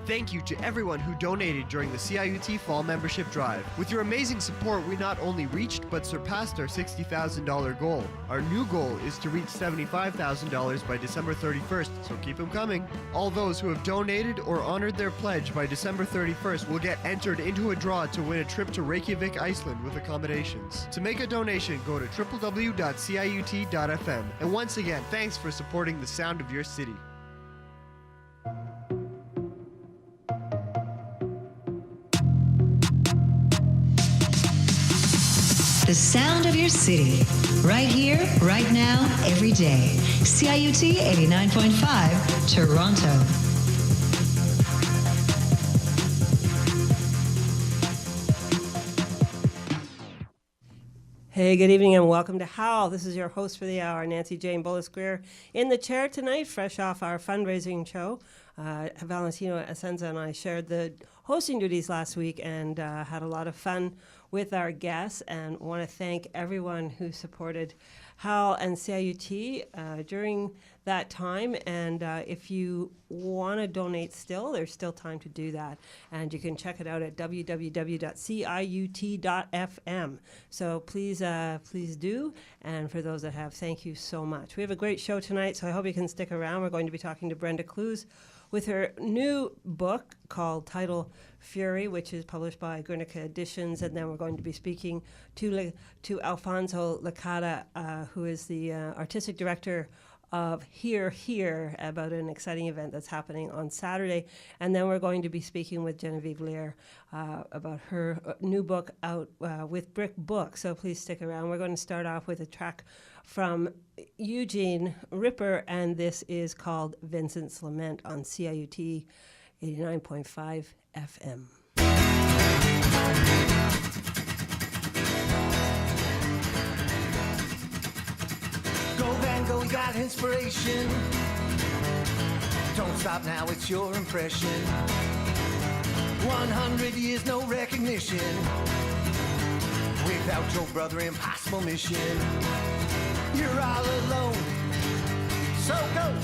Thank you to everyone who donated during the CIUT Fall Membership Drive. With your amazing support, we not only reached but surpassed our $60,000 goal. Our new goal is to reach $75,000 by December 31st, so keep them coming. All those who have donated or honored their pledge by December 31st will get entered into a draw to win a trip to Reykjavik, Iceland with accommodations. To make a donation, go to www.ciut.fm. And once again, thanks for supporting the sound of your city. The sound of your city. Right here, right now, every day. CIUT 89.5, Toronto. Hey, good evening and welcome to HOWL. This is your host for the hour, Nancy Jane Bullis in the chair tonight, fresh off our fundraising show. Valentino Ascenza and I shared the hosting duties last week and had a lot of fun with our guests, and want to thank everyone who supported HOWL and CIUT during that time. And if you want to donate still, there's still time to do that. And you can check it out at www.ciut.fm. So please do. And for those that have, thank you so much. We have a great show tonight, so I hope you can stick around. We're going to be talking to Brenda Clues with her new book called Title Fury, which is published by Guernica Editions. And then we're going to be speaking to Alfonso Licata, who is the artistic director of Here, about an exciting event that's happening on Saturday. And then we're going to be speaking with Genevieve Lehr about her new book out with Brick Book. So please stick around. We're going to start off with a track from Eugene Ripper, and this is called Vincent's Lament on CIUT 89.5 FM. Go Van Gogh, you got inspiration. Don't stop now, it's your impression. 100 years, no recognition. Without your brother, impossible mission. You're all alone, so go,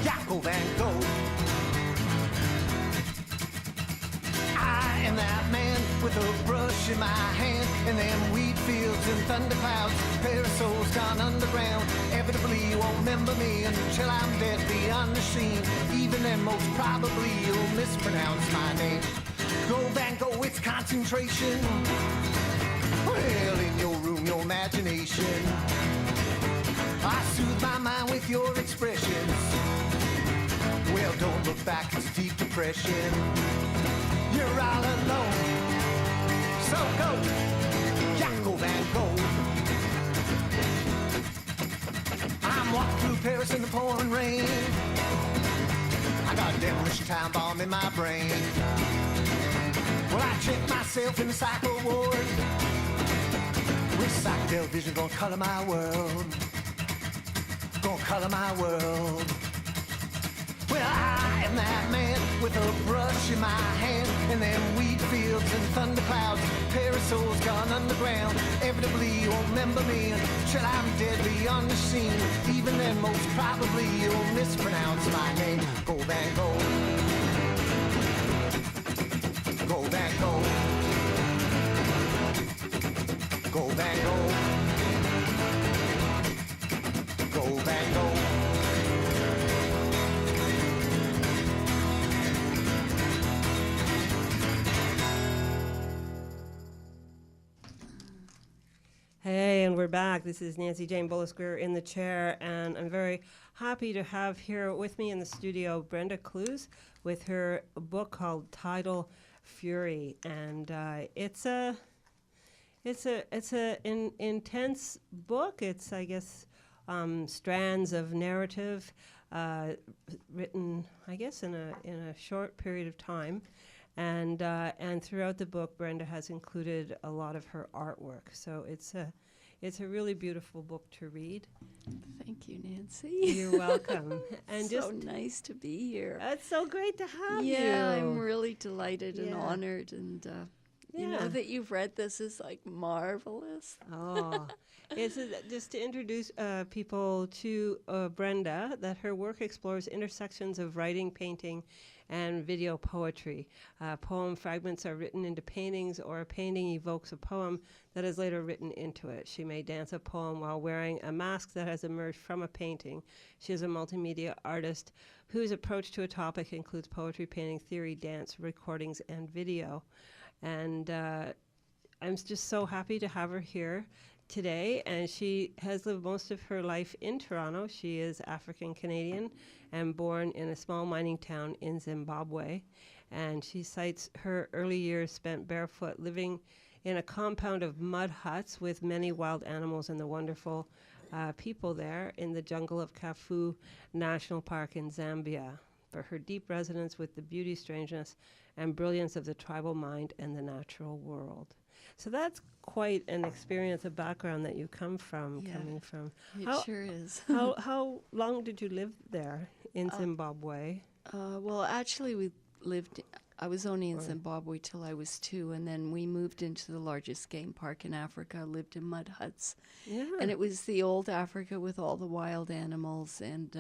yeah, go Van Gogh. I am that man with a brush in my hand, and them wheat fields and thunder clouds, parasols gone underground. Inevitably you won't remember me until I'm dead beyond the scene. Even then most probably you'll mispronounce my name. Go Van Gogh, it's concentration. Well, in your room, your imagination. I soothe my mind with your expressions. Well, don't look back, it's deep depression. You're all alone, so go, yeah, go Van Gogh. I'm walking through Paris in the pouring rain. I got a demolition time bomb in my brain. Well, I check myself in the psycho ward. With psychedelic vision gonna color my world. Gonna color my world. Well, I am that man with a brush in my hand, and them wheat fields and thunder clouds, parasols gone underground. Inevitably you won't remember me until I'm dead beyond the scene. Even then most probably you'll mispronounce my name. Go Van Gogh. Go Van Gogh. Go Van Gogh. Go Van Gogh. Hey, and we're back. This is Nancy Jane Bullis in the chair, and I'm very happy to have here with me in the studio Brenda Clues with her book called Title Fury, and it's an intense book. It's, I guess, strands of narrative written, I guess, in a short period of time. And throughout the book, Brenda has included a lot of her artwork. So it's a really beautiful book to read. Thank you, Nancy. You're welcome. And so nice to be here. It's so great to have you. Yeah, I'm really delighted and honored, and You know that you've read this is like marvelous. Oh, it's just to introduce people to Brenda, that her work explores intersections of writing, painting, and video poetry. Poem fragments are written into paintings, or a painting evokes a poem that is later written into it. She may dance a poem while wearing a mask that has emerged from a painting. She is a multimedia artist whose approach to a topic includes poetry, painting, theory, dance, recordings, and video. And I'm just so happy to have her here today. And she has lived most of her life in Toronto. She is African Canadian and born in a small mining town in Zimbabwe. And she cites her early years spent barefoot living in a compound of mud huts with many wild animals and the wonderful people there in the jungle of Kafu National Park in Zambia, for her deep resonance with the beauty, strangeness, and brilliance of the tribal mind and the natural world. So that's quite an experience, a background that you come from, coming from. It sure is. How long did you live there in Zimbabwe? Well, actually, I was only in Zimbabwe till I was 2, and then we moved into the largest game park in Africa, lived in mud huts. Yeah. And it was the old Africa with all the wild animals, and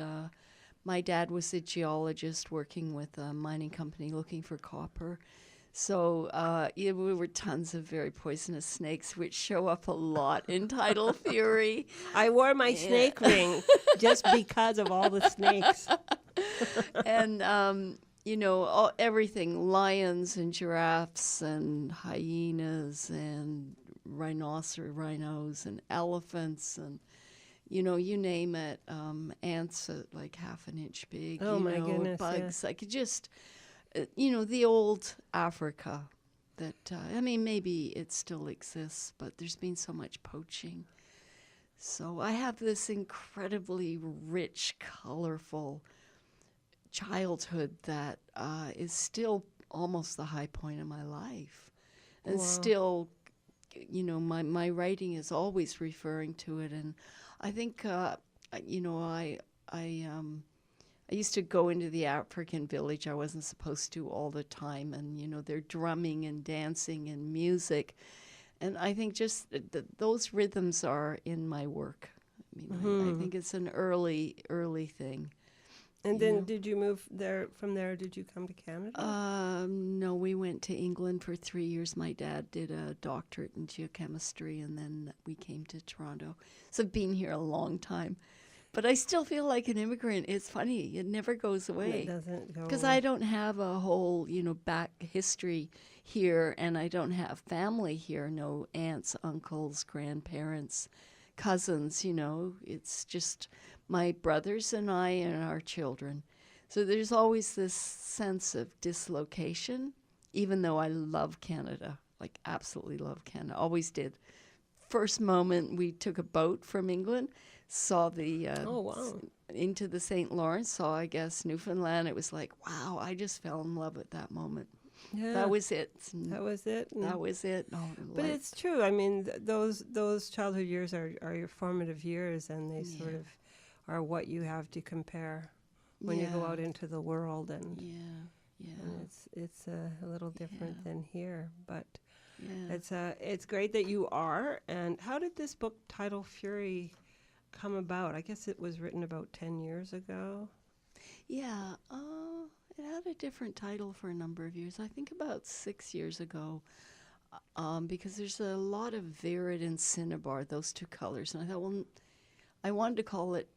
my dad was a geologist working with a mining company looking for copper. So we were tons of very poisonous snakes, which show up a lot in tidal theory. I wore my snake ring just because of all the snakes. And, everything, lions and giraffes and hyenas and rhinos and elephants and, you name it, ants like half an inch big, Oh, my goodness, bugs, like just, the old Africa that, maybe it still exists, but there's been so much poaching. So I have this incredibly rich, colorful childhood that is still almost the high point of my life. And still, my writing is always referring to it. And I think, I used to go into the African village. I wasn't supposed to all the time. And, they're drumming and dancing and music. And I think just those rhythms are in my work. I think it's an early thing. And then did you move there? From there, did you come to Canada? No, we went to England for 3 years. My dad did a doctorate in geochemistry, and then we came to Toronto. So I've been here a long time. But I still feel like an immigrant. It's funny. It never goes away. It doesn't go Because away. I don't have a whole, back history here, and I don't have family here. No aunts, uncles, grandparents, cousins, It's just my brothers and I and our children. So there's always this sense of dislocation, even though I love Canada, like absolutely love Canada, always did. First moment we took a boat from England, saw the into the St. Lawrence, saw, I guess, Newfoundland. It was like, wow, I just fell in love at that moment. Yeah. That was it. That was it. That was it. Oh, But it's true. I mean, those childhood years are your formative years, and they sort of are what you have to compare when you go out into the world, and and it's a little different than here, but it's great that you are. And how did this book, Tidal Fury, come about? I guess it was written about 10 years ago. Yeah, it had a different title for a number of years. I think about 6 years ago, because there's a lot of Virid and Cinnabar, those two colors, and I thought, well, I wanted to call it.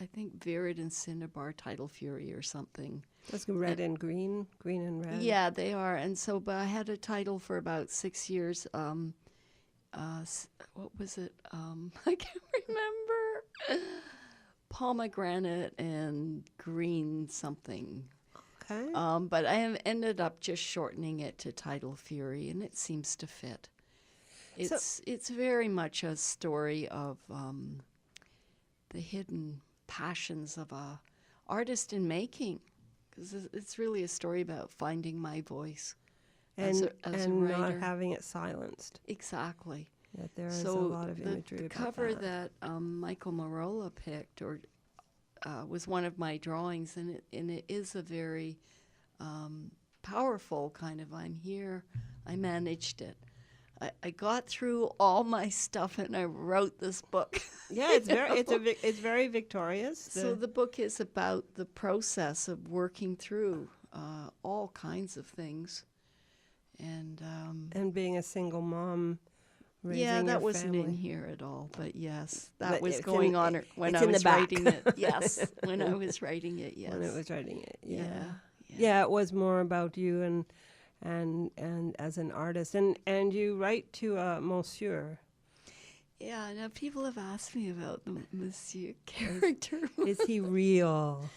I think Virid and Cinnabar, Tidal Fury or something. That's red and green and red. Yeah, they are. And so, but I had a title for about 6 years. What was it? I can't remember. Pomegranate and green something. Okay. But I have ended up just shortening it to Tidal Fury, and it seems to fit. It's very much a story of the hidden passions of a artist in making, because it's really a story about finding my voice as a writer. Not having it silenced. Exactly. That there is a lot of imagery the about cover that. Michael Marola picked was one of my drawings, and it is a very powerful kind of, I'm here, I managed it. I got through all my stuff and I wrote this book. Yeah, it's very victorious. So the book is about the process of working through all kinds of things. And being a single mom, raising yeah, that your wasn't family. in here at all, but yes, that But was it's going in- on when it's I in the was back. writing it. Yes, when I was writing it, yes. When it was writing it. yeah. Yeah, it was more about you and as an artist. And you write to Monsieur. Yeah, now people have asked me about the Monsieur character. Is he real?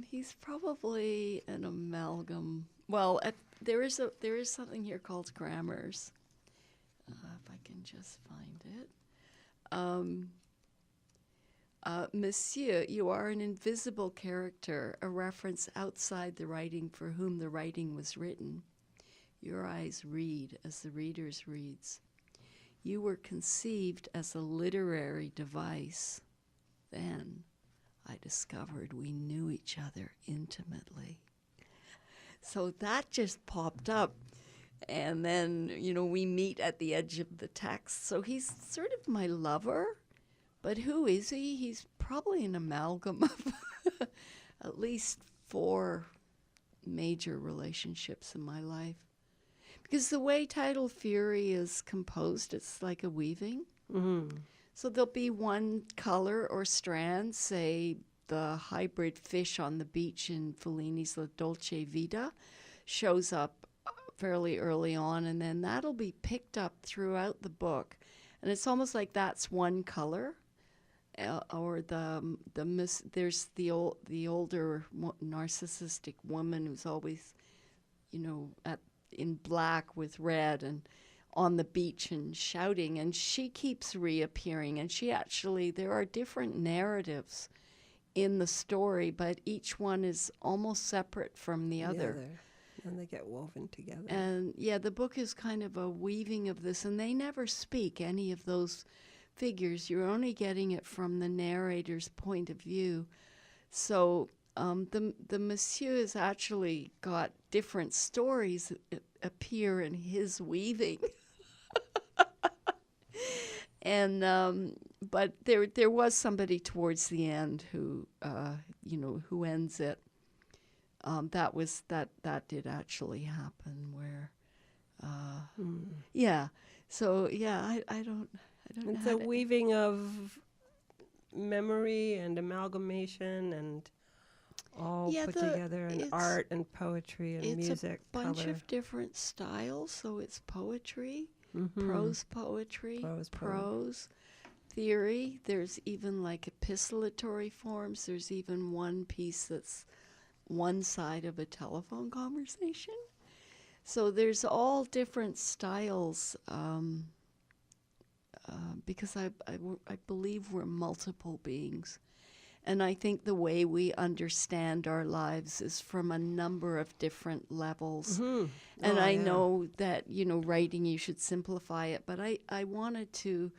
He's probably an amalgam. Well, there is something here called grammars. If I can just find it. Monsieur, you are an invisible character, a reference outside the writing for whom the writing was written. Your eyes read as the reader's reads. You were conceived as a literary device. Then I discovered we knew each other intimately. So that just popped up. And then, we meet at the edge of the text. So he's sort of my lover. But who is he? He's probably an amalgam of at least 4 major relationships in my life. Because the way Tidal Fury is composed, it's like a weaving. Mm-hmm. So there'll be one color or strand, say the hybrid fish on the beach in Fellini's La Dolce Vita shows up fairly early on, and then that'll be picked up throughout the book. And it's almost like that's one color. Or there's the older narcissistic woman who's always, in black with red and on the beach and shouting, and she keeps reappearing. And there are different narratives in the story, but each one is almost separate from the other. And they get woven together. And yeah, the book is kind of a weaving of this, and they never speak, any of those figures. You're only getting it from the narrator's point of view. So the Monsieur has actually got different stories that appear in his weaving. And but there was somebody towards the end who who ends it. That did actually happen where yeah. So yeah, I don't know. It's a weaving of memory and amalgamation and all put together, and art and poetry and music. It's a bunch color. of different styles. So it's poetry, Mm-hmm. prose poetry, prose theory. There's even like epistolatory forms. There's even one piece that's one side of a telephone conversation. So there's all different styles. Because I believe we're multiple beings. And I think the way we understand our lives is from a number of different levels. Mm-hmm. And I know that, writing, you should simplify it, but I wanted to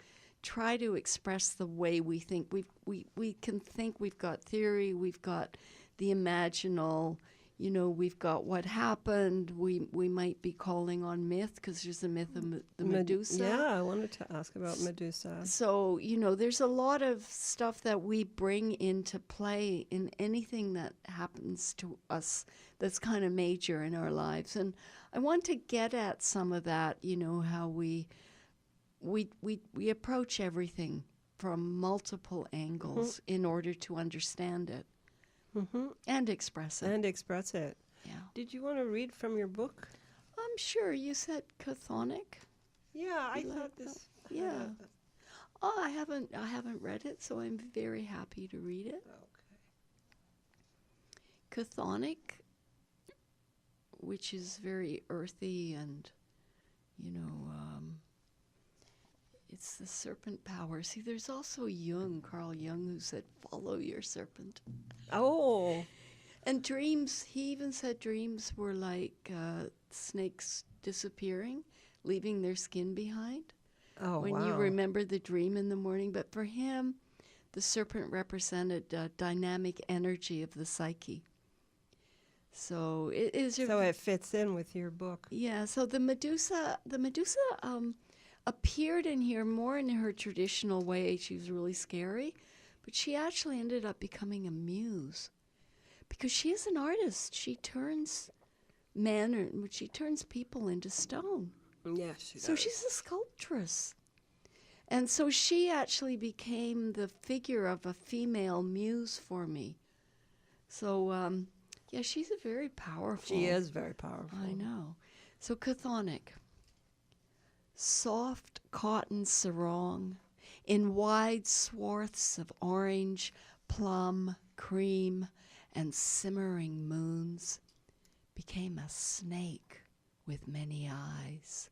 try to express the way we think. We can think we've got theory, we've got the imaginal, we've got what happened. We might be calling on myth, because there's a myth of the Medusa. Yeah, I wanted to ask about Medusa. So, there's a lot of stuff that we bring into play in anything that happens to us that's kind of major in our lives. And I want to get at some of that, how we approach everything from multiple angles in order to understand it. Mm-hmm. And express it. Yeah. Did you want to read from your book? I'm sure you said chthonic. Yeah, I You thought like this. that? Yeah. Oh, I haven't read it, so I'm very happy to read it. Okay. Chthonic, which is very earthy and, it's the serpent power. See, there's also Carl Jung, who said, follow your serpent. Oh. And dreams, he even said dreams were like snakes disappearing, leaving their skin behind. Oh, when wow. you remember the dream in the morning. But for him, the serpent represented dynamic energy of the psyche. So it is. So it fits in with your book. Yeah. So the Medusa appeared in here more in her traditional way. She was really scary, but she actually ended up becoming a muse because she is an artist. She turns she turns people into stone. Yes, she So she's a sculptress. And so she actually became the figure of a female muse for me. So, yeah, she's a very powerful. She is very powerful. I know. So, chthonic. Soft cotton sarong in wide swaths of orange, plum, cream, and simmering moons became a snake with many eyes.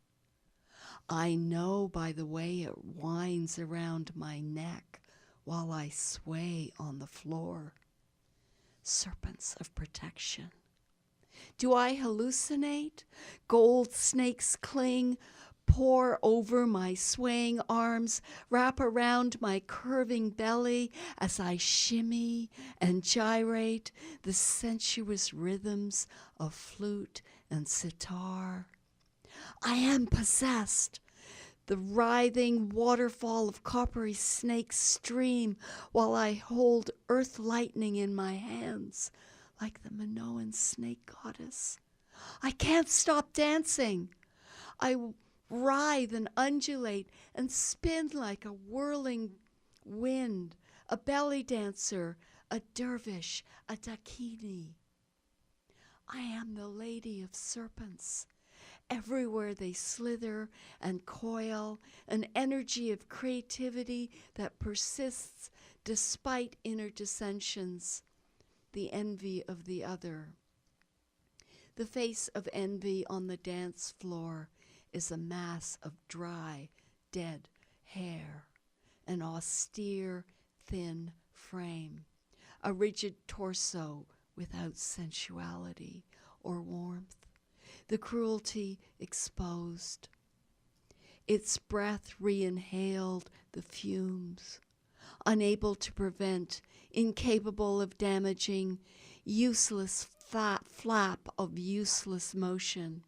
I know by the way it winds around my neck while I sway on the floor. Serpents of protection. Do I hallucinate? Gold snakes cling, pour over my swaying arms, wrap around my curving belly as I shimmy and gyrate the sensuous rhythms of flute and sitar. I am possessed. The writhing waterfall of coppery snakes stream while I hold earth lightning in my hands like the Minoan snake goddess. I can't stop dancing. I writhe and undulate and spin like a whirling wind, a belly dancer, a dervish, a dakini. I am the lady of serpents. Everywhere they slither and coil, an energy of creativity that persists despite inner dissensions, the envy of the other. The face of envy on the dance floor is a mass of dry, dead hair, an austere, thin frame, a rigid torso without sensuality or warmth. The cruelty exposed, its breath re-inhaled the fumes, unable to prevent, incapable of damaging, useless flap of useless motion,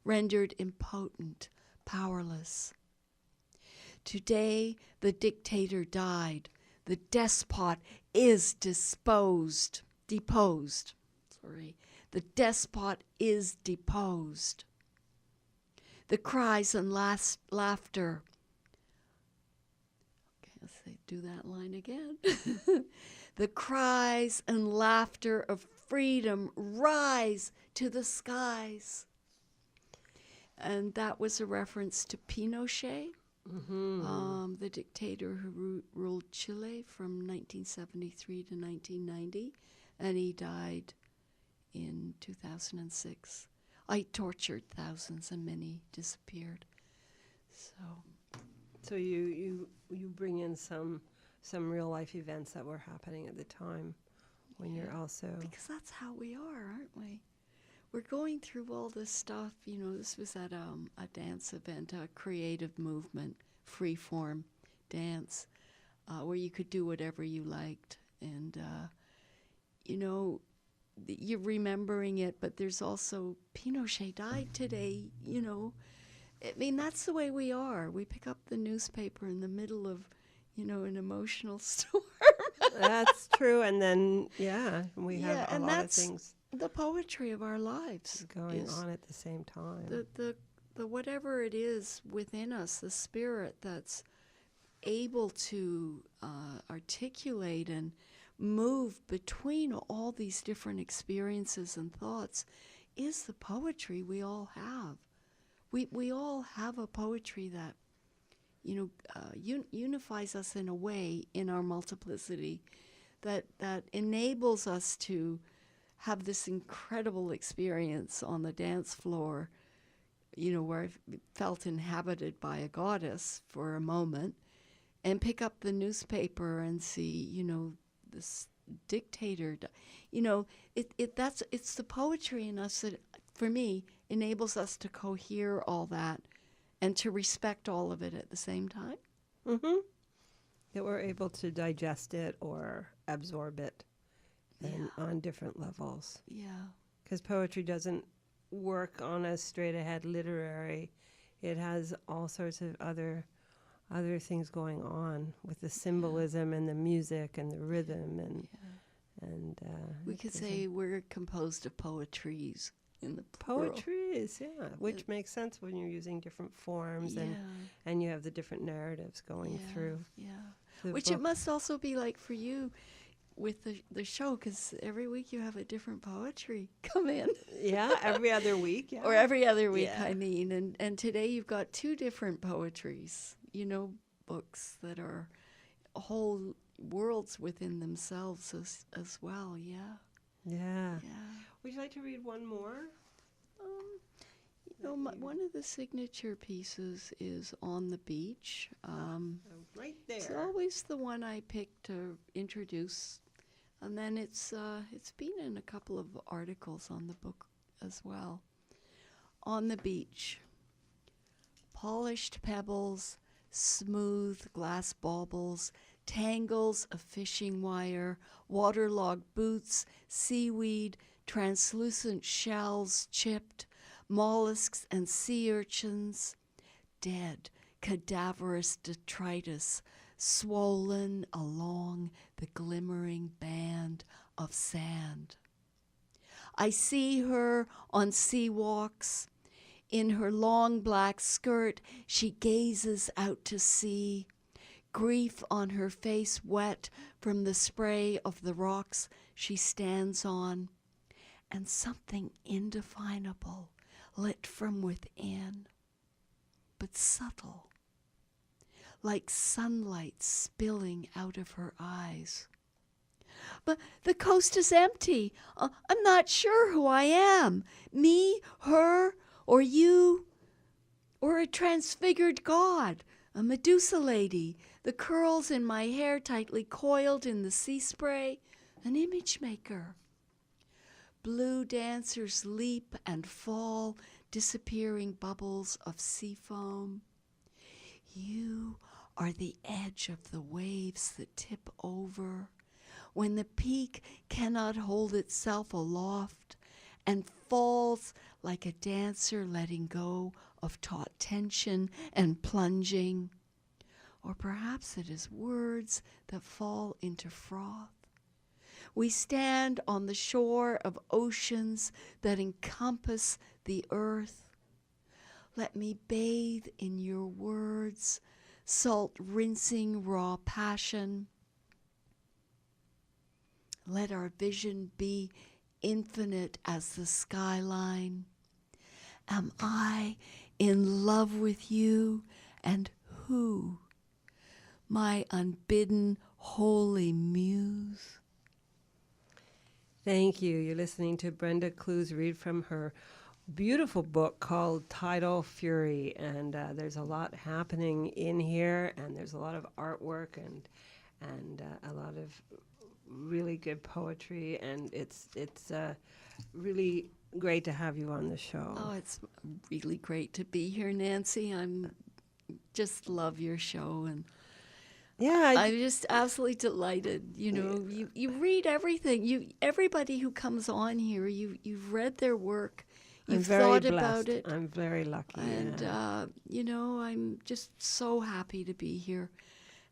rendered impotent, powerless. Today the dictator died, the despot is deposed. The despot is deposed. The cries and laughter. Okay, let's do that line again. The cries and laughter of freedom rise to the skies. And that was a reference to Pinochet, the dictator who ruled Chile from 1973 to 1990, and he died in 2006. I tortured thousands and many disappeared. So you bring in some real life events that were happening at the time when you're also... Because that's how we are, aren't we? We're going through all this stuff. You know, this was at a dance event, a creative movement, free-form dance, where you could do whatever you liked. And, you know, you're remembering it, but there's also Pinochet died today, you know. I mean, that's the way we are. We pick up the newspaper in the middle of, you know, an emotional storm. That's true. And then, we have a lot of things. The poetry of our lives going on at the same time. The whatever it is within us, the spirit that's able to articulate and move between all these different experiences and thoughts is the poetry we all have. We all have a poetry that, you know, unifies us in a way in our multiplicity that enables us to have this incredible experience on the dance floor, you know, where I felt inhabited by a goddess for a moment, and pick up the newspaper and see, you know, this dictator, you know, it's the poetry in us that, for me, enables us to cohere all that and to respect all of it at the same time. Mm-hmm. That we're able to digest it or absorb it on different levels. Yeah. because poetry doesn't work on a straight ahead literary. It has all sorts of other things going on with the symbolism and the music and the rhythm and We could say we're composed of poetries in the plural. poetries, which makes sense when you're using different forms and you have the different narratives going through. Yeah. the Which it book. must also be like for you with the show, because every week you have a different poetry come in. Yeah, every other week. Yeah. Or every other week, Yeah. I mean. And today you've got 2 different poetries, books that are whole worlds within themselves as well, yeah. Yeah. Yeah. Would you like to read one more? One of the signature pieces is On the Beach. Right It's there. always the one I pick to introduce, and then it's been in a couple of articles on the book as well. On the beach, polished pebbles, smooth glass baubles, tangles of fishing wire, waterlogged boots, seaweed, translucent shells chipped, mollusks and sea urchins, dead, cadaverous detritus, swollen along the glimmering band of sand. I see her on sea walks. In her long black skirt, she gazes out to sea, grief on her face wet from the spray of the rocks she stands on, and something indefinable lit from within, but subtle, like sunlight spilling out of her eyes. But the coast is empty. I'm not sure who I am. Me, her, or you, or a transfigured god, a Medusa lady, the curls in my hair tightly coiled in the sea spray, an image maker. Blue dancers leap and fall, disappearing bubbles of sea foam. You are the edge of the waves that tip over, when the peak cannot hold itself aloft and falls like a dancer letting go of taut tension and plunging. Or perhaps it is words that fall into froth. We stand on the shore of oceans that encompass the earth. Let me bathe in your words, salt rinsing raw passion. Let our vision be infinite as the skyline. Am I in love with you, and who? My unbidden holy muse. Thank you. You're listening to Brenda Clues read from her beautiful book called Tidal Fury, and there's a lot happening in here, and there's a lot of artwork and a lot of really good poetry, and it's really great to have you on the show. Oh, it's really great to be here, Nancy. I'm just love your show, and Yeah, I'm just absolutely delighted. You read everything. Everybody who comes on here, you've read their work. You've thought about it. I'm very lucky. And, yeah. I'm just so happy to be here.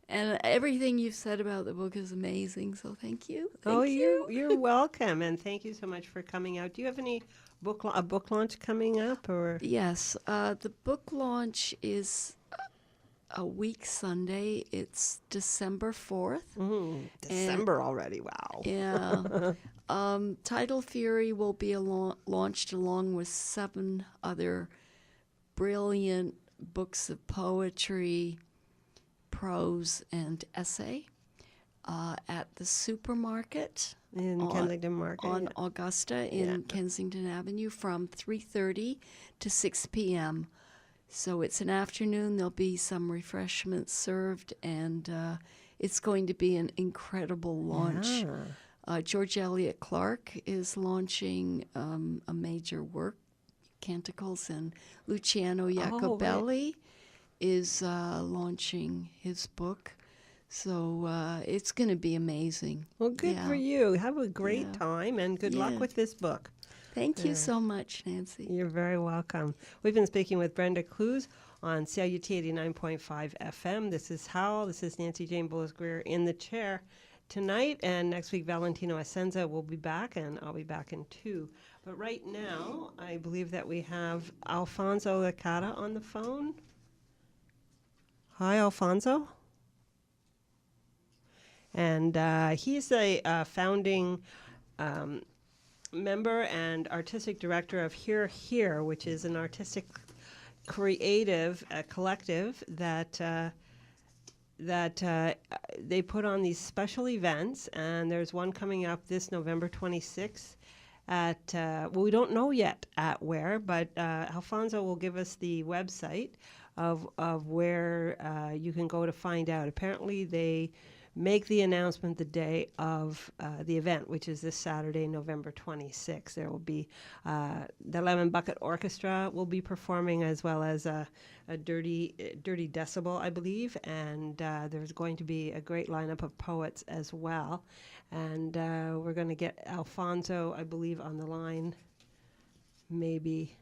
And everything you've said about the book is amazing, so thank you. Thank you. You're welcome, and thank you so much for coming out. Do you have any book launch coming up, or? Yes, the book launch is a week Sunday. It's December 4th. December already, wow. Yeah. Tidal Fury will be launched along with 7 other brilliant books of poetry, prose, and essay at the supermarket In Kensington Market. on Augusta in Kensington Avenue from 3:30 to 6 p.m. So it's an afternoon. There'll be some refreshments served, and it's going to be an incredible launch. Yeah. George Eliot Clark is launching a major work, Canticles, and Luciano Jacobelli is launching his book. So it's going to be amazing. Well, good for you. Have a great time, and good luck Yeah. with this book. Thank you so much, Nancy. You're very welcome. We've been speaking with Brenda Clues on CIUT 89.5 FM. This is HOWL. This is Nancy Jane Bullis-Greer in the chair tonight, and next week Valentino Asenza will be back, and I'll be back in 2. But right now, I believe that we have Alfonso Licata on the phone. Hi, Alfonso. And he's a founding member and artistic director of Here, which is an artistic creative collective that they put on these special events, and there's one coming up this November 26th at, well, we don't know yet at where, but Alfonso will give us the website of where you can go to find out. Apparently they make the announcement the day of the event, which is this Saturday, November 26th. There will be the Lemon Bucket Orchestra will be performing, as well as a Dirty Decibel, I believe, and there's going to be a great lineup of poets as well. And we're going to get Alfonso, I believe, on the line, maybe.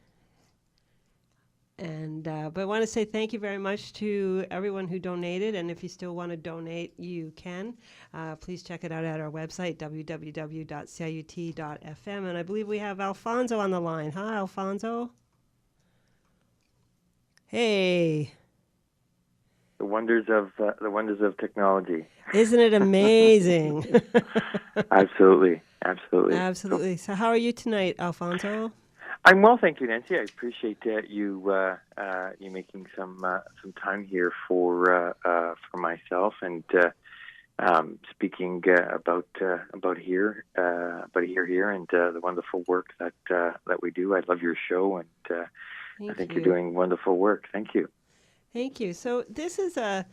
And but I want to say thank you very much to everyone who donated, and if you still want to donate, you can. Please check it out at our website, www.ciut.fm. And I believe we have Alfonso on the line. Hi, Alfonso. Hey. The wonders of technology. Isn't it amazing? Absolutely. Absolutely. So how are you tonight, Alfonso? I'm well, thank you, Nancy. I appreciate you making some time here for myself and speaking about here and the wonderful work that we do. I love your show, and I think you're doing wonderful work. Thank you. Thank you. So it's a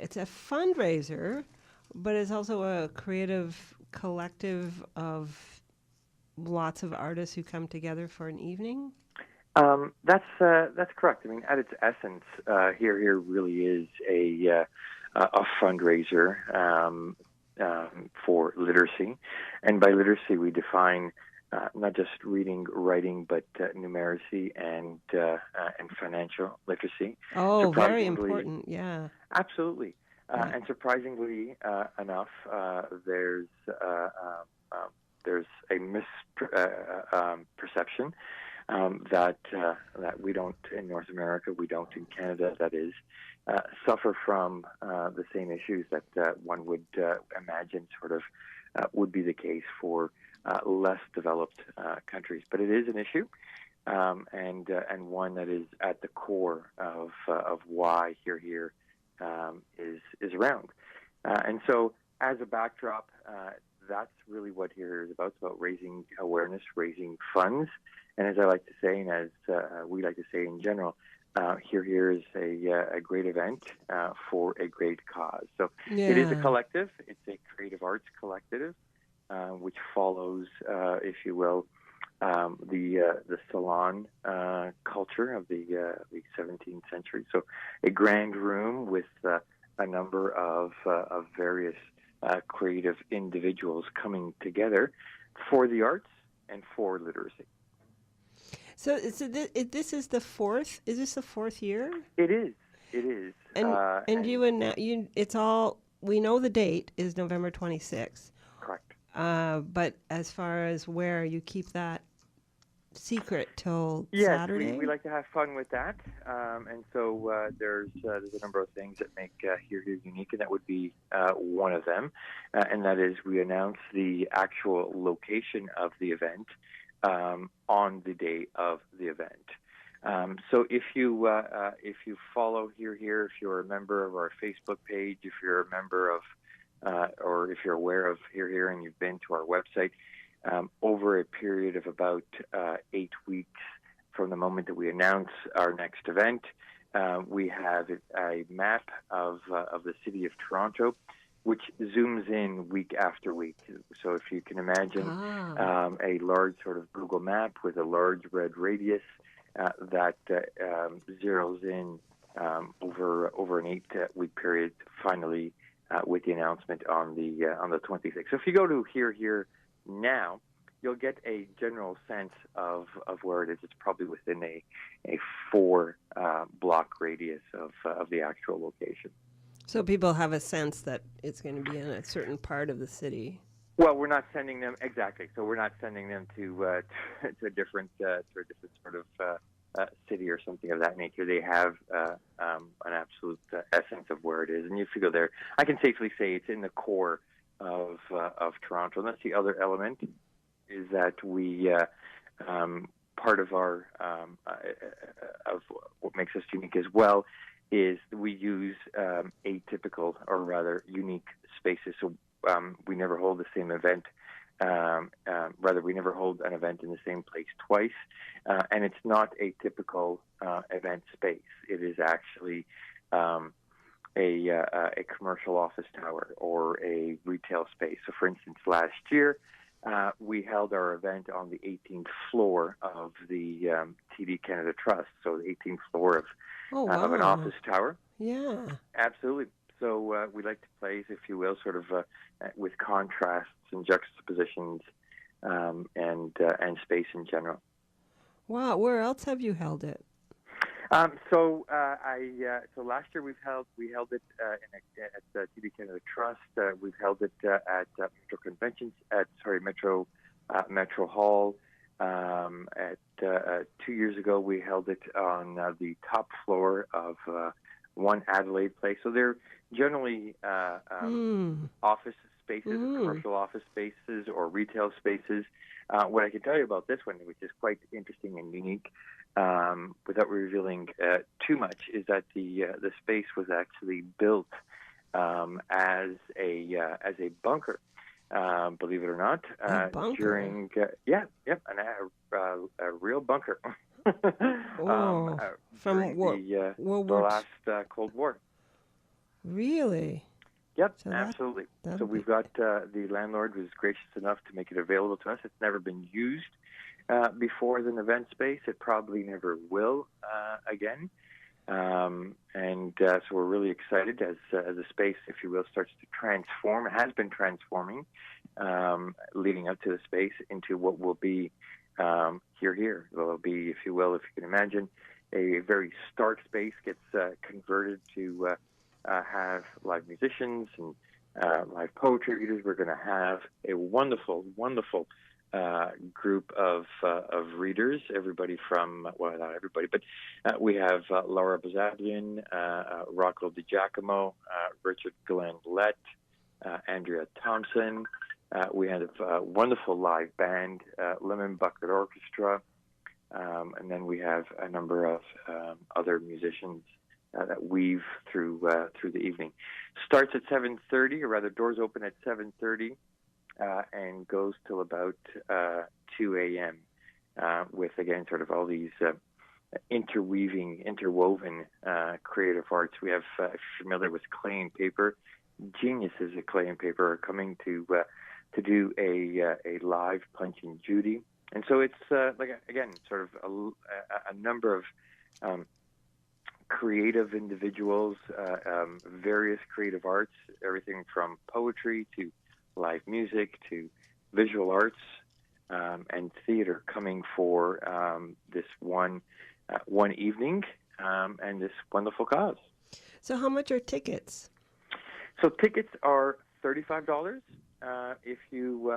fundraiser, but it's also a creative collective of lots of artists who come together for an evening. That's correct. I mean, at its essence, here really is a fundraiser for literacy, and by literacy we define not just reading, writing, but numeracy and financial literacy. Oh, very important. Yeah, absolutely. And surprisingly enough, there's a misperception that we don't in North America, we don't in Canada, that is, suffer from the same issues that one would imagine sort of would be the case for less developed countries. But it is an issue, and one that is at the core of why Here is around. And so, as a backdrop, that's really what Here is about. It's about raising awareness, raising funds, and as I like to say, and as we like to say in general, Here is a great event for a great cause. So It is a collective. It's a creative arts collective, which follows, if you will, the salon culture of the 17th century. So a grand room with a number of various creative individuals coming together for the arts and for literacy. So this is the fourth. Is this the fourth year? It is. And it's all. We know the date is November 26th. Correct. But as far as where, you keep that secret till Saturday? Yes, we like to have fun with that. And so there's a number of things that make Here unique, and that would be one of them. And that is, we announce the actual location of the event on the day of the event. So if you follow Here, if you're a member of our Facebook page, if you're a member of or if you're aware of Here and you've been to our website, over a period of about 8 weeks from the moment that we announce our next event, we have a map of the city of Toronto, which zooms in week after week. So if you can imagine a large sort of Google map with a large red radius that zeroes in over an 8-week period, finally with the announcement on the 26th. So if you go to Here now, you'll get a general sense of where it is. It's probably within a 4 block radius of the actual location. So people have a sense that it's going to be in a certain part of the city. Well, we're not sending them exactly. So we're not sending them to a different sort of city or something of that nature. They have an absolute essence of where it is, and if you go there, I can safely say it's in the core of Toronto. And that's the other element, is that we part of our of what makes us unique as well is we use atypical, or rather unique spaces. So we never hold the same event. Rather, we never hold an event in the same place twice. And it's not a typical event space. It is actually a commercial office tower or a retail space. So, for instance, last year, we held our event on the 18th floor of the TD Canada Trust, so the 18th floor of an office tower. Yeah. Absolutely. So we like to place, if you will, sort of with contrasts and juxtapositions and space in general. Wow. Where else have you held it? So last year we held it at the TD Canada Trust. We've held it at Metro Conventions Metro Hall. 2 years ago we held it on the top floor of One Adelaide Place. So they're generally office spaces, commercial office spaces, or retail spaces. What I can tell you about this one, which is quite interesting and unique, without revealing too much, is that the space was actually built as a bunker. Believe it or not, during a real bunker. From the last Cold War. Really? Yep, so absolutely. So we've got the landlord was gracious enough to make it available to us. It's never been used before as an event space. It probably never will again. So we're really excited as the space, if you will, starts to transform. It has been transforming, leading up to the space into what will be here. It will be, if you will, if you can imagine, a very stark space gets converted to have live musicians and live poetry readers. We're going to have a wonderful group of readers. Everybody from, well, not everybody, but we have Laura Bazabian, Rocco DiGiacomo, Richard Glenn Lett, Andrea Thompson. We have a wonderful live band, Lemon Bucket Orchestra, and then we have a number of other musicians that weave through the evening. Starts at 7:30, or rather, doors open at 7:30, and goes till about 2 a.m. With, again, sort of all these interwoven creative arts. We have, if you're familiar with clay and paper, geniuses at clay and paper are coming to do a live Punch and Judy. And so it's again, sort of a number of creative individuals, various creative arts, everything from poetry to live music to visual arts and theater, coming for this one evening and this wonderful cause. So how much are tickets? So tickets are $35. If you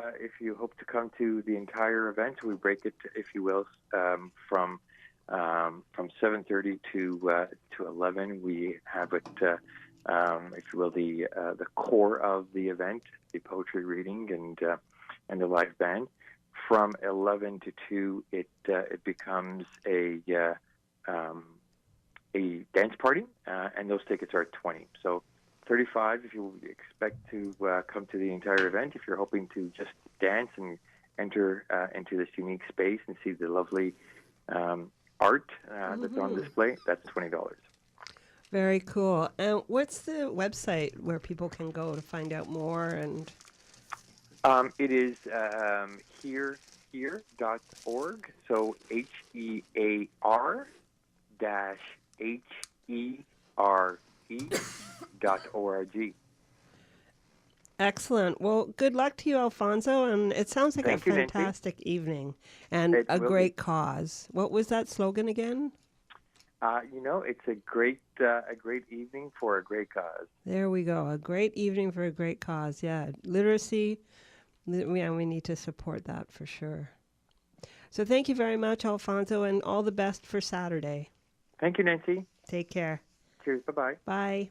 hope to come to the entire event, we break it, if you will, from 7:30 to 11. We have it, if you will, the core of the event, the poetry reading and the live band. From 11 to 2, it becomes a dance party, and those tickets are $20. So $35 if you expect to come to the entire event. If you're hoping to just dance and enter into this unique space and see the lovely art that's on display, that's $20. Very cool. And what's the website where people can go to find out more? And it is here.org. So HEAR-HERE.org. Excellent. Well, good luck to you, Alfonso. And it sounds like Thank a you, Nancy. fantastic evening and It a will be. great cause. What was that slogan again? It's a great evening for a great cause. There we go. A great evening for a great cause. Yeah. Literacy. Yeah, we need to support that for sure. So thank you very much, Alfonso, and all the best for Saturday. Thank you, Nancy. Take care. Cheers. Bye-bye. Bye.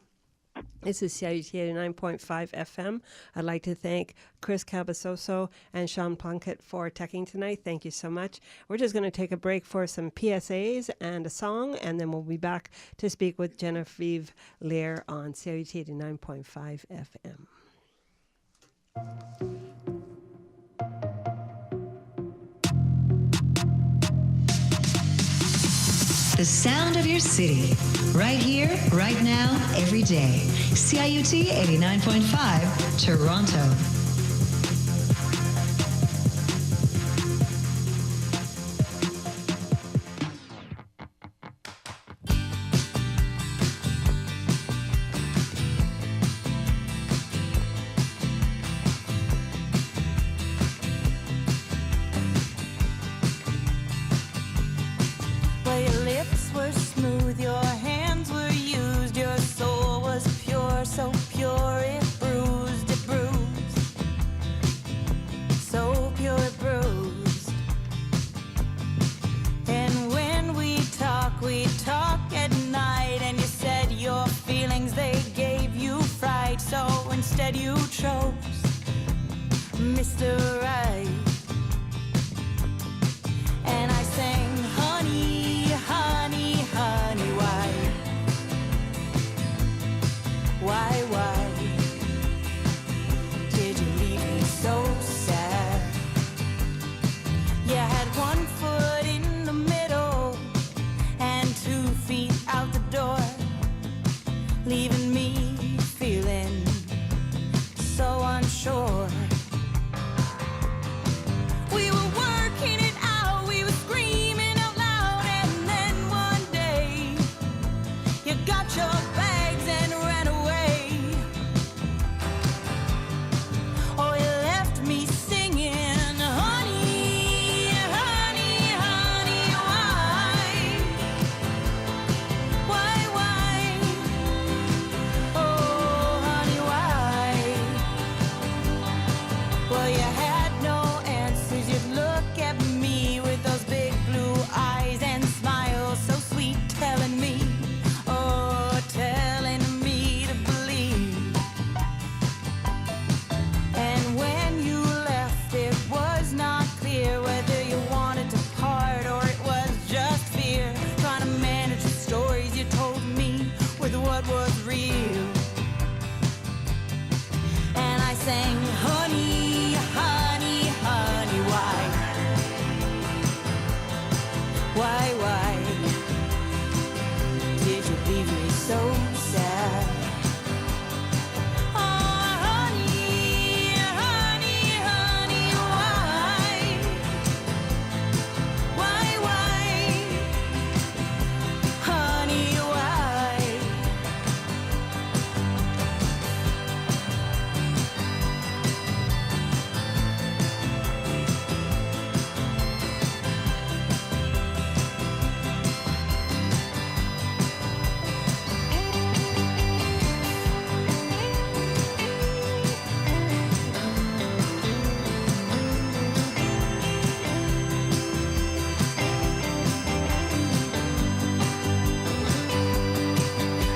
This is CIUT 89.5 FM. I'd like to thank Chris Cabasoso and Sean Plunkett for teching tonight. Thank you so much. We're just going to take a break for some PSAs and a song, and then we'll be back to speak with Genevieve Lehr on CIUT 89.5 FM. The sound of your city. Right here, right now, every day. CIUT 89.5, Toronto. Well, your lips were smooth, your hands were used, your soul was pure, so pure it bruised, so pure it bruised. And when we talk at night, and you said your feelings, they gave you fright, so instead you chose Mr. Right. And I sang, honey, honey, honey, why did you leave me so sad? You had 1 foot in the middle and 2 feet out the door, leaving me feeling so unsure. We were working it out, we were screaming out loud, and then one day you got your bags and ran away. Oh, you left me singing, honey, honey, honey, why? Oh, honey, why? Well, you had no answers. You'd look at me with those big blue eyes and smile so sweet, telling me to believe. And when you left, it was not clear whether you wanted to part or it was just fear, trying to manage the stories you told me with what was real. And I sang, honey, honey, honey, why did you leave me so sad? Oh, honey, honey, honey, why, honey, why?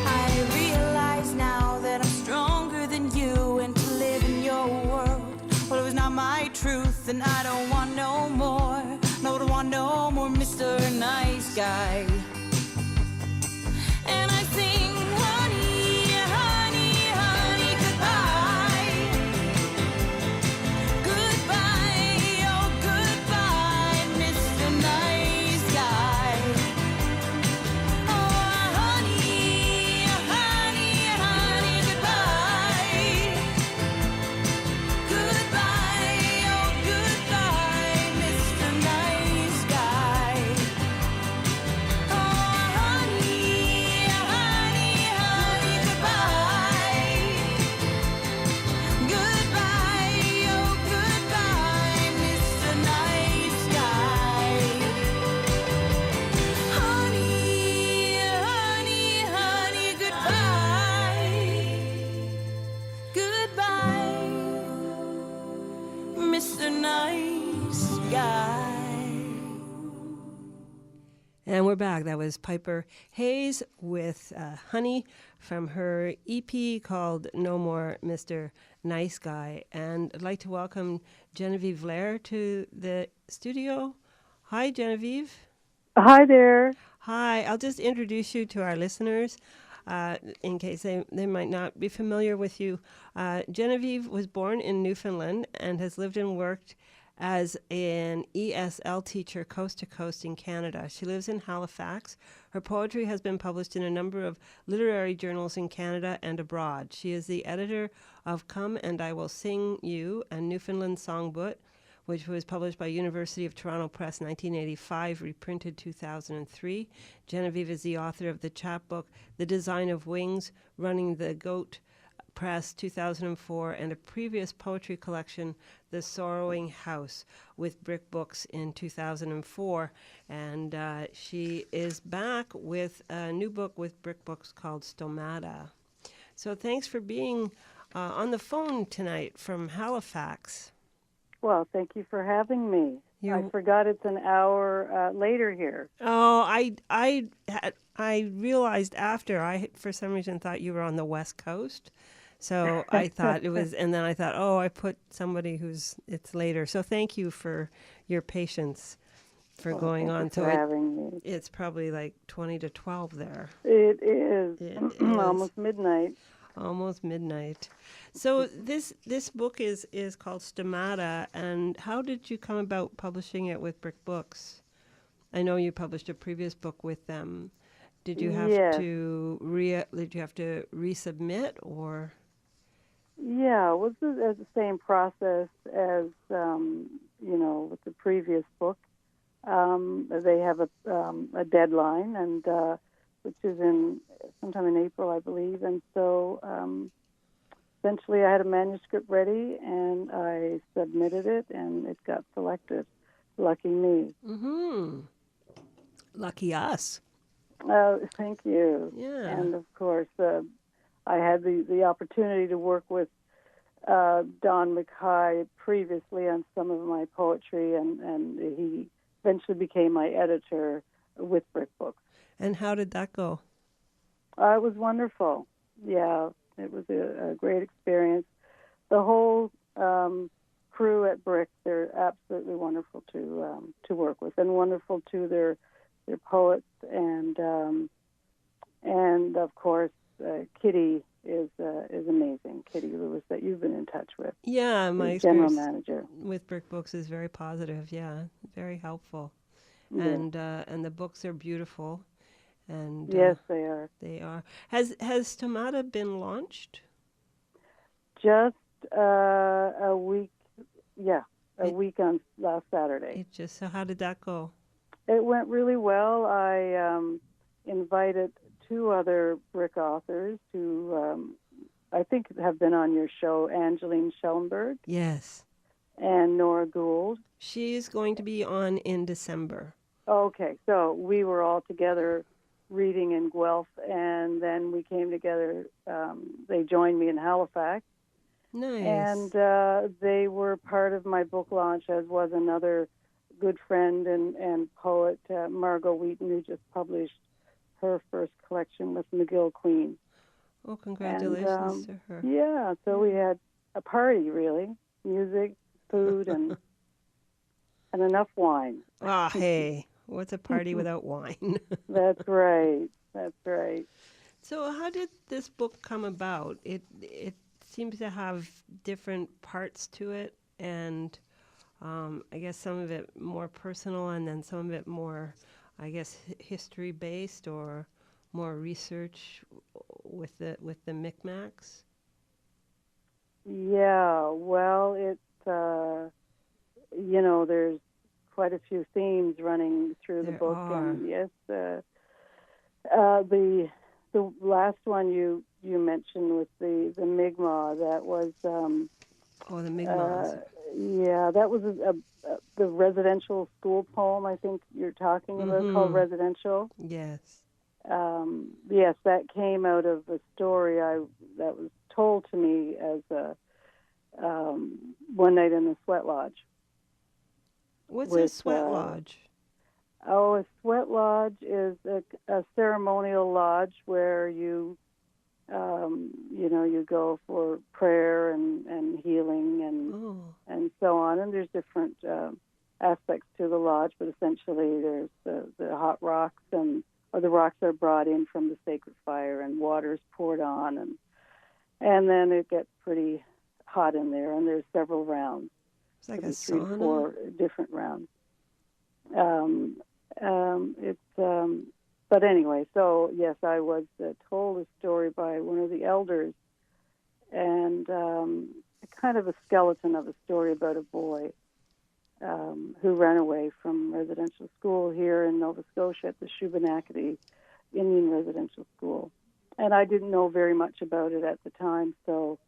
I realize now that I'm stronger than you, and to live in your world, well, it was not my truth, and I don't want no more. No, don't want no more Mr. Nice Guy. And I sing, honey, honey, honey, goodbye. Goodbye, oh, goodbye, Mr. Nice Guy. Oh, honey, honey, honey, goodbye. Goodbye, oh, goodbye, Mr. Nice Guy. Mr. Nice Guy. And we're back. That was Piper Hayes with Honey from her EP called No More Mr. Nice Guy. And I'd like to welcome Genevieve Lehr to the studio. Hi, Genevieve. Hi there. Hi. I'll just introduce you to our listeners in case they might not be familiar with you. Genevieve was born in Newfoundland and has lived and worked as an ESL teacher coast to coast in Canada. She lives in Halifax. Her poetry has been published in a number of literary journals in Canada and abroad. She is the editor of Come and I Will Sing You, a Newfoundland songbook, which was published by University of Toronto Press 1985, reprinted 2003. Genevieve is the author of the chapbook The Design of Wings, Running the Goat Press 2004, and a previous poetry collection, The Sorrowing House, with Brick Books in 2004. And she is back with a new book with Brick Books called Stomata. So thanks for being on the phone tonight from Halifax. Well, thank you for having me. I forgot it's an hour later here. Oh, I realized after I for some reason thought you were on the West Coast. So I thought it was, and then I thought, I put somebody it's later. So thank you for your patience for going on. For having me. It's probably like 20 to 12 there. It is. It is. Almost midnight. Almost midnight. So this book is called Stomata, and how did you come about publishing it with Brick Books? I know you published a previous book with them. Did you have to resubmit or? Yeah, it was the same process as with the previous book. They have a deadline, and which is sometime in April, I believe. And so essentially, I had a manuscript ready, and I submitted it, and it got selected. Lucky me. Mm-hmm. Lucky us. Thank you. Yeah. And of course, I had the opportunity to work with Don Mackay previously on some of my poetry, and he eventually became my editor with Brick Books. And how did that go? It was wonderful. Yeah, it was a great experience. The whole crew at Brick, they're absolutely wonderful to work with, and wonderful to their poets, and of course Kitty is amazing. Kitty Lewis, that you've been in touch with. Yeah, my general experience manager with Brick Books is very positive. Yeah, very helpful, Yeah. and the books are beautiful, and Yes, they are. They are. Has Stomata been launched? Just a week. Yeah, a week on last Saturday. So how did that go? It went really well. I invited 2 other Brick authors who I think have been on your show, Angeline Schellenberg. Yes. And Nora Gould. She's going to be on in December. Okay, so we were all together reading in Guelph, and then we came together. They joined me in Halifax. Nice. And they were part of my book launch, as was another good friend and poet, Margot Wheaton, who just published her first collection with McGill Queen. Oh, congratulations to her. Yeah, so we had a party, really. Music, food, and enough wine. Ah, hey, what's a party without wine? That's right. That's right. So how did this book come about? It seems to have different parts to it, and I guess some of it more personal, and then some of it more, I guess, history-based or more research with the Micmacs. Yeah, well, it's there's quite a few themes running through the book, and yes, the last one you mentioned with the Mi'kmaq, that was the Mi'kmaq. Yeah, that was the residential school poem I think you're talking about, called Residential. Yes. Yes, that came out of a story that was told to me as one night in a sweat lodge. What's a with, sweat lodge? Oh, a sweat lodge is a ceremonial lodge where you go for prayer and healing and so on. And there's different aspects to the lodge, but essentially there's the hot rocks, or the rocks are brought in from the sacred fire, and water is poured on, and then it gets pretty hot in there, and there's several rounds. It's like a Maybe 3 sauna? or 4 different rounds. But anyway, so yes, I was told a story by one of the elders, and kind of a skeleton of a story about a boy who ran away from residential school here in Nova Scotia at the Shubenacadie Indian Residential School. And I didn't know very much about it at the time, so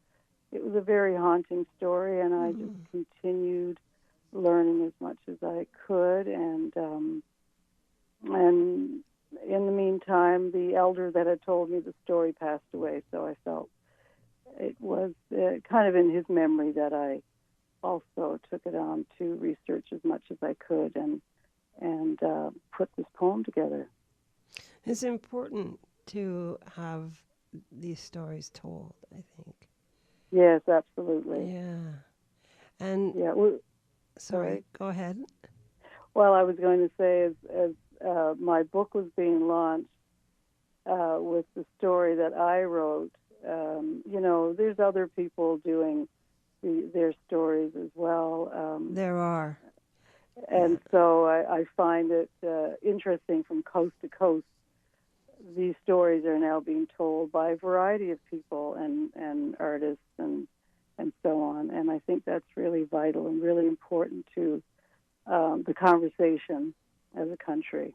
it was a very haunting story, and I just continued learning as much as I could, and in the meantime, the elder that had told me the story passed away, so I felt it was kind of in his memory that I also took it on to research as much as I could and put this poem together. It's important to have these stories told, I think. Yes, absolutely. Yeah. And yeah, sorry, go ahead. Well, I was going to say, as my book was being launched with the story that I wrote, there's other people doing their stories as well. There are. And so I find it interesting from coast to coast. These stories are now being told by a variety of people and artists and so on. And I think that's really vital and really important to the conversation as a country.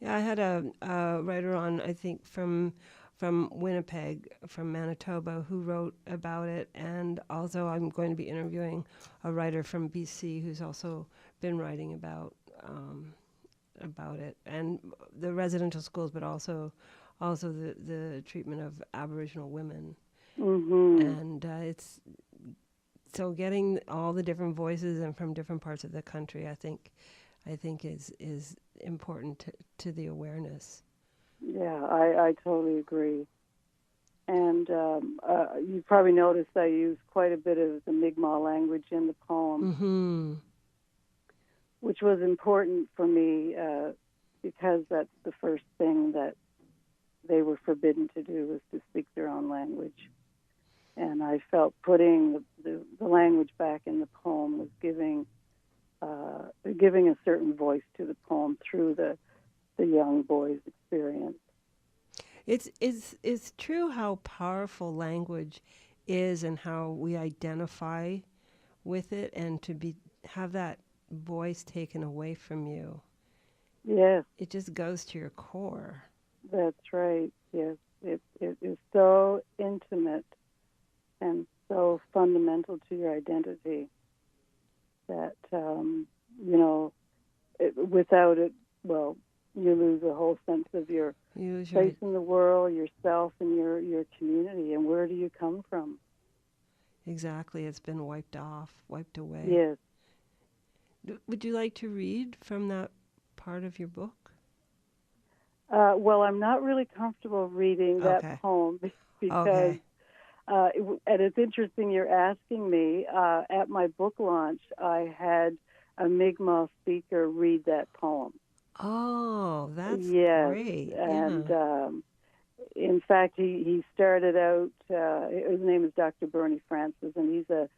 Yeah, I had a writer on, I think, from Winnipeg, from Manitoba, who wrote about it. And also I'm going to be interviewing a writer from BC who's also been writing about it, and the residential schools, but also the treatment of Aboriginal women. Mm-hmm. And it's so getting all the different voices and from different parts of the country, I think is important to the awareness. Yeah, I totally agree. And you probably noticed I used quite a bit of the Mi'kmaq language in the poem, which was important for me because that's the first thing that they were forbidden to do, was to speak their own language. And I felt putting the language back in the poem was giving a certain voice to the poem through the young boy's experience. It's true how powerful language is and how we identify with it, and to have that voice taken away from you. Yes. It just goes to your core. That's right. Yes. It is so intimate and so fundamental to your identity that, without it, well, you lose a whole sense of your place in the world, yourself, and your community, and where do you come from? Exactly. It's been wiped away. Yes. Would you like to read from that part of your book? Well, I'm not really comfortable reading that poem because, and it's interesting you're asking me. At my book launch, I had a Mi'kmaq speaker read that poem. Oh, that's great. And in fact, he started out, his name is Dr. Bernie Francis, and he's a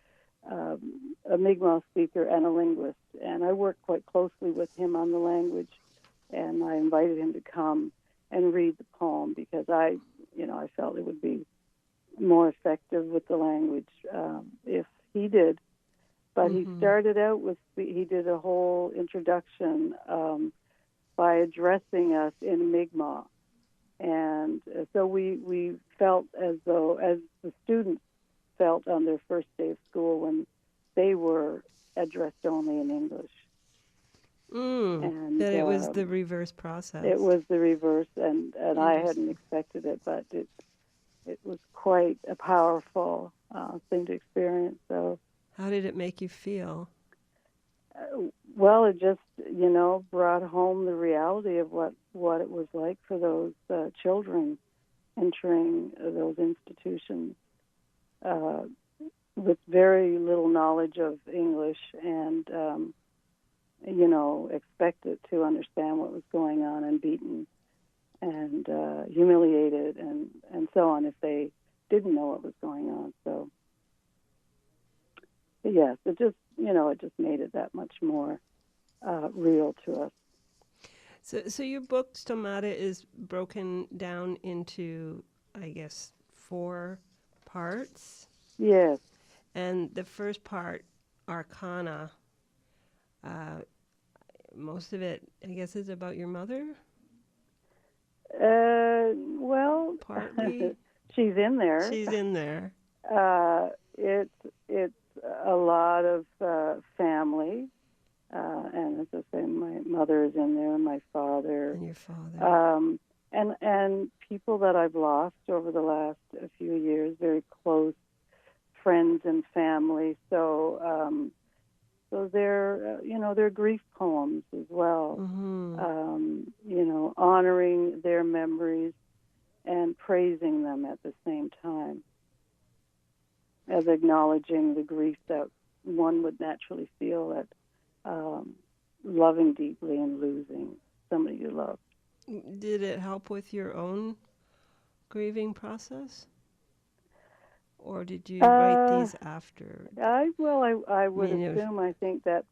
Mi'kmaq speaker and a linguist. And I worked quite closely with him on the language, and I invited him to come and read the poem because I felt it would be more effective with the language if he did. But he started out he did a whole introduction by addressing us in Mi'kmaq. And so we felt as the students felt on their first day of school when they were addressed only in English. And that it was the reverse process. It was the reverse, and I hadn't expected it, but it was quite a powerful thing to experience. So How did it make you feel? Well, it just, brought home the reality of what it was like for those children entering those institutions with very little knowledge of English and, expected to understand what was going on and beaten and humiliated and so on if they didn't know what was going on. So, yes, it just made it that much more real to us. So your book, Stomata, is broken down into, I guess, 4 parts. Yes. And the first part, Arcana, most of it, I guess, is about your mother? Well, Partly. she's in there. She's in there. It's a lot of family, and as I say, my mother is in there, and my father, And your father. and people that I've lost over the last few years, very close friends and family. So they're grief poems as well. Mm-hmm. Honoring their memories and praising them at the same time, as acknowledging the grief that one would naturally feel at loving deeply and losing somebody you love. Did it help with your own grieving process? Or did you write these after? I would assume. I think that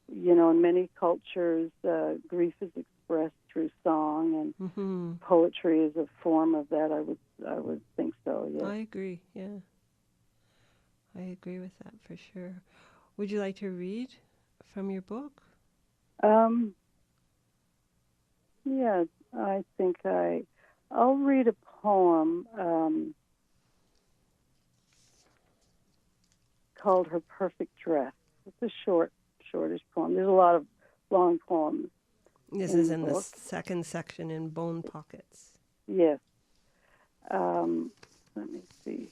in many cultures, grief is expressed through song, and Mm-hmm. poetry is a form of that. I would think so. Yes. I agree, yeah. I agree with that for sure. Would you like to read from your book? Yeah, I think I'll read a poem called Her Perfect Dress. It's a shortish poem. There's a lot of long poems. This is in the second section in Bone Pockets. Yes. Let me see.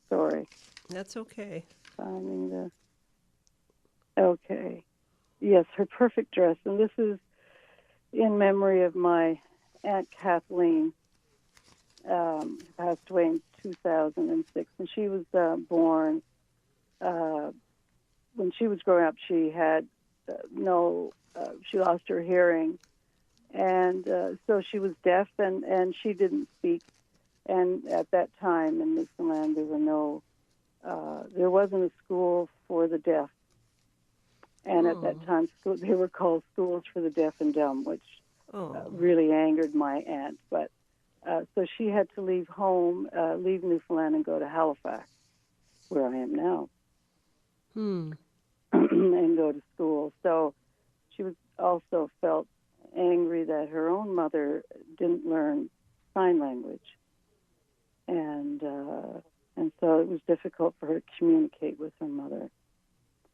Sorry. That's okay. Finding the... Okay. Yes, Her Perfect Dress. And this is in memory of my Aunt Kathleen, who passed away in 2006. And she was born... when she was growing up, she had she lost her hearing. And so she was deaf, and she didn't speak. And at that time in Newfoundland, there wasn't a school for the deaf. And at that time, they were called schools for the deaf and dumb, which really angered my aunt. But so she had to leave home, leave Newfoundland, and go to Halifax, where I am now, and go to school. So she was also felt angry that her own mother didn't learn sign language, and so it was difficult for her to communicate with her mother.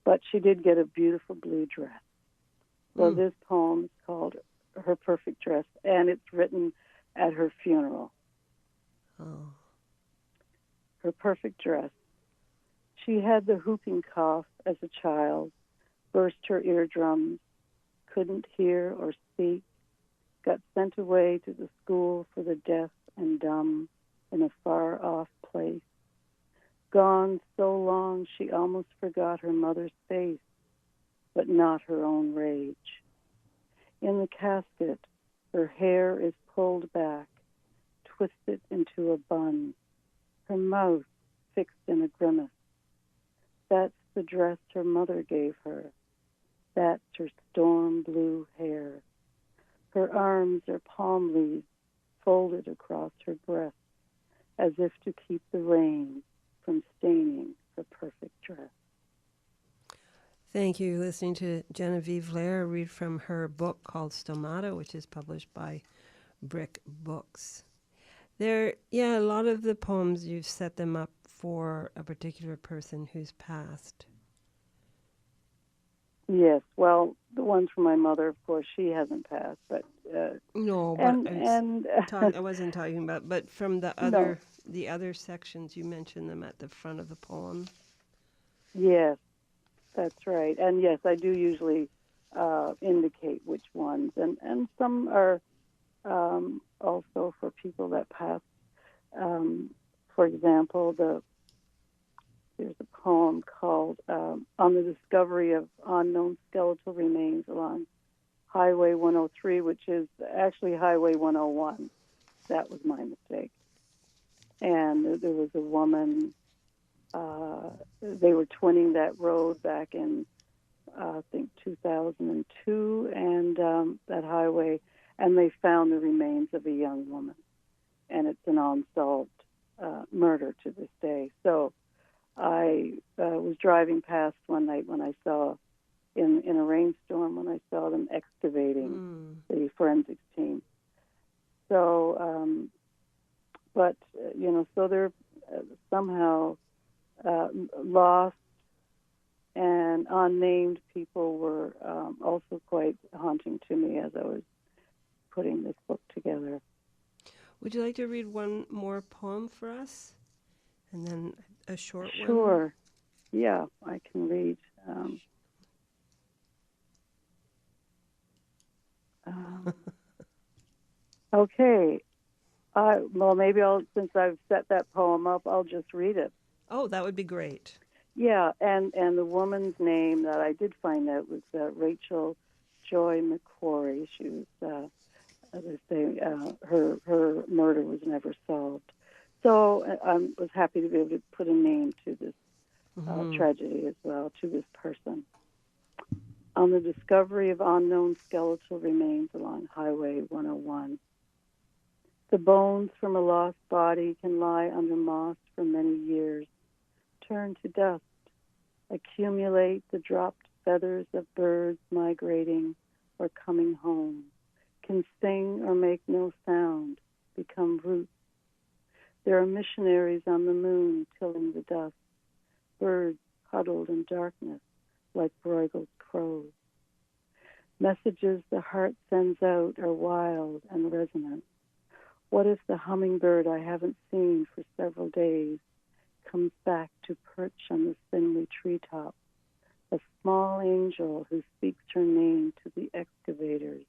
But she did get a beautiful blue dress. So this poem is called Her Perfect Dress, and it's written at her funeral. Oh. Her perfect dress. She had the whooping cough as a child, burst her eardrums, couldn't hear or speak, got sent away to the school for the deaf and dumb in a far-off place. Gone so long she almost forgot her mother's face, but not her own rage. In the casket, her hair is pulled back, twisted into a bun, her mouth fixed in a grimace. That's the dress her mother gave her. That's her storm blue hair. Her arms are palm leaves folded across her breast, as if to keep the rain from staining her perfect dress. Thank you. You're listening to Genevieve Lehr read from her book called Stomata, which is published by Brick Books. A lot of the poems, you've set them up for a particular person who's passed. Yes, well, the ones from my mother, of course, she hasn't passed, but No, but and and I wasn't talking about, but from no, the other sections, you mentioned them at the front of the poem. yes, that's right. And yes, I do usually indicate which ones, and some are also for people that pass. For example, there's a poem called "On the Discovery of Unknown Skeletal Remains Along Highway 103," which is actually Highway 101. That was my mistake. And there was a woman. They were twinning that road back in I think 2002, and that highway, and they found the remains of a young woman, and it's an unsolved murder to this day. So I was driving past one night when I saw, in a rainstorm, when I saw them excavating the forensics team. So, but so they're somehow lost and unnamed people were also quite haunting to me as I was putting this book together. Would you like to read one more poem for us? And then a short one? Sure. Yeah, I can read. Okay. Well, maybe since I've set that poem up, I'll just read it. Oh, that would be great. Yeah, and the woman's name that I did find out was Rachel Joy McQuarrie. She was, as I say, her murder was never solved. So I was happy to be able to put a name to this tragedy as well, to this person. On the discovery of unknown skeletal remains along Highway 101. The bones from a lost body can lie under moss for many years, turn to dust, accumulate the dropped feathers of birds migrating or coming home, can sing or make no sound, become roots. There are missionaries on the moon tilling the dust, birds huddled in darkness like broiled crows. Messages the heart sends out are wild and resonant. What if the hummingbird I haven't seen for several days comes back to perch on the thinly treetop, a small angel who speaks her name to the excavators,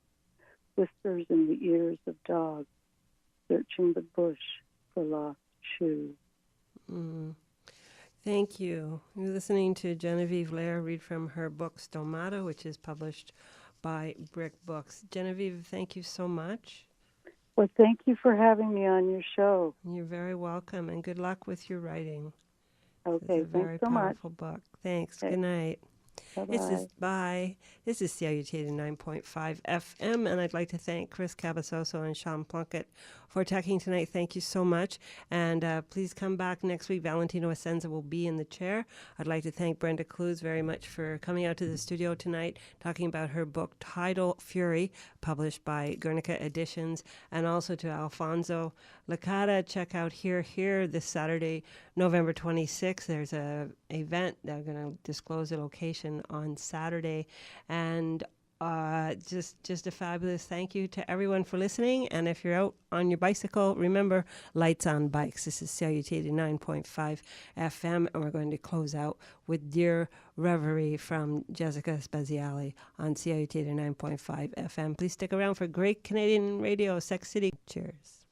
whispers in the ears of dogs, searching the bush for lost shoes. Thank you. You're listening to Genevieve Lehr read from her book Stomata, which is published by Brick Books. Genevieve, thank you so much. Well, thank you for having me on your show. You're very welcome, and good luck with your writing. Okay, it's a very thanks so much. powerful book. Thanks. Okay. Good night. Bye-bye. Bye. This is CIUT 89.5 FM, and I'd like to thank Chris Cabasoso and Sean Plunkett for talking tonight. Thank you so much. And please come back next week. Valentino Essenza will be in the chair. I'd like to thank Brenda Clues very much for coming out to the studio tonight, talking about her book, Tidal Fury, published by Guernica Editions, and also to Alfonso Licata. Check out Here this Saturday, November 26th. There's a event. They're going to disclose the location on Saturday. And just a fabulous thank you to everyone for listening. And if you're out on your bicycle, remember, lights on bikes. This is CIUT 89.5 FM, and we're going to close out with Dear Reverie from Jessica Speziale on CIUT 89.5 FM. Please stick around for great Canadian radio, Sex City. Cheers.